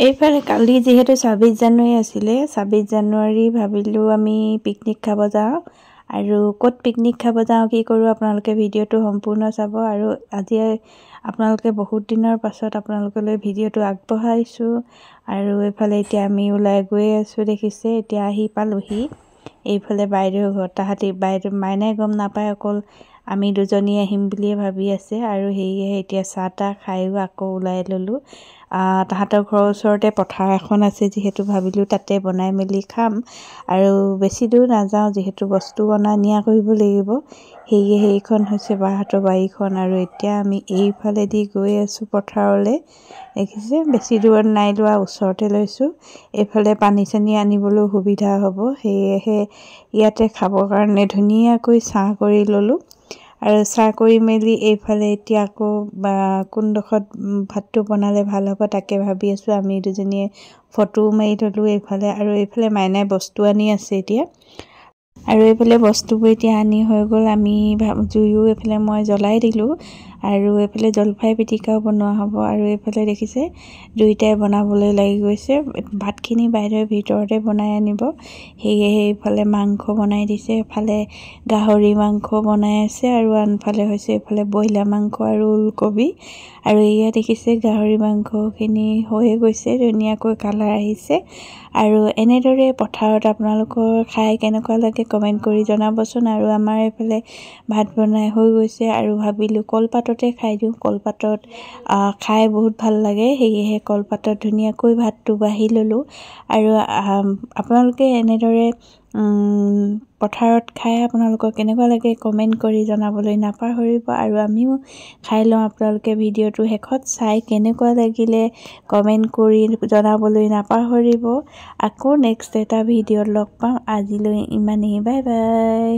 এইফালে কালি যেহেতু 26 জানুৱাৰী আছিলে 26 জানুৱাৰী ভাবিলোঁ আমি পিকনিক খাব যাওঁ আৰু ক'ত পিকনিক খাব যাওঁ কি কৰোঁ আপোনালোকে ভিডিঅ'টো সম্পূৰ্ণ চাব আৰু আজি আপোনালোকে বহুত দিনৰ পাছত আপোনালোকলৈ ভিডিঅ'টো আগবঢ়াইছোঁ আৰু এইফালে এতিয়া আমি ওলাই গৈ আছোঁ দেখিছে এতিয়া আহি পালোহি এইফালে বাইদেউৰ ঘৰ তাহাঁতি বাইদেউ মাইনাই গম নাপায় অকল আমি দুজনী আহিম বুলিয়ে ভাবি আছে আৰু সেয়ে এতিয়া চাহ তাহ খাইও আকৌ ওলাই ল'লোঁ তাহাঁতৰ ঘৰৰ ওচৰতে পথাৰ এখন আছে যিহেতু ভাবিলোঁ তাতে বনাই মেলি খাম আৰু বেছি দূৰ নাযাওঁ যিহেতু বস্তু অনা নিয়া কৰিব লাগিব সেয়ে সেইখন হৈছে বাহঁতৰ বাৰীখন আৰু এতিয়া আমি এইফালেদি গৈ আছোঁ পথাৰলৈ দেখিছে বেছি দূৰত নাই লোৱা ওচৰতে লৈছোঁ এইফালে পানী চানী আনিবলৈ সুবিধা হ'ব সেয়েহে ইয়াতে খাবৰ কাৰণে ধুনীয়াকৈ চাহ কৰি ল'লোঁ আৰু চাহ কৰি মেলি এইফালে এতিয়া আকৌ কোনডোখৰত ভাতটো বনালে ভাল হ'ব তাকে ভাবি আছোঁ আমি দুজনীয়ে ফটো মাৰি থলোঁ এইফালে আৰু এইফালে মাইনাই বস্তু আনি আছে এতিয়া আৰু এইফালে বস্তুবোৰ এতিয়া আনি হৈ গ'ল আমি জুইও এইফালে মই জ্বলাই দিলোঁ আৰু এইফালে জলফাই পিটিকাও বনোৱা হ'ব আৰু এইফালে দেখিছে দুইটাই বনাবলৈ লাগি গৈছে ভাতখিনি বাইদেউৰ ভিতৰতে বনাই আনিব সেয়ে এইফালে মাংস বনাই দিছে এফালে গাহৰি মাংস বনাই আছে আৰু আনফালে হৈছে এইফালে ব্ৰইলাৰ মাংস আৰু ওলকবি আৰু এয়া দেখিছে গাহৰি মাংসখিনি হৈয়ে গৈছে ধুনীয়াকৈ কালাৰ আহিছে আৰু এনেদৰে পথাৰত আপোনালোকৰ খাই কেনেকুৱা লাগে কমেণ্ট কৰি জনাবচোন আৰু আমাৰ এইফালে ভাত বনাই হৈ গৈছে আৰু ভাবিলোঁ কলপাততে খাই দিওঁ কলপাতত খাই বহুত ভাল লাগে সেয়েহে কলপাতত ধুনীয়াকৈ ভাতটো বাঢ়ি ল'লোঁ আৰু আপোনালোকে এনেদৰে পথাৰত খাই আপোনালোকক কেনেকুৱা লাগে কমেণ্ট কৰি জনাবলৈ নাপাহৰিব আৰু আমিও খাই লওঁ আপোনালোকে ভিডিঅ'টো শেষত চাই কেনেকুৱা লাগিলে কমেণ্ট কৰি জনাবলৈ নাপাহৰিব আকৌ নেক্সট এটা ভিডিঅ'ত লগ পাম আজিলৈ ইমানেই বাই বাই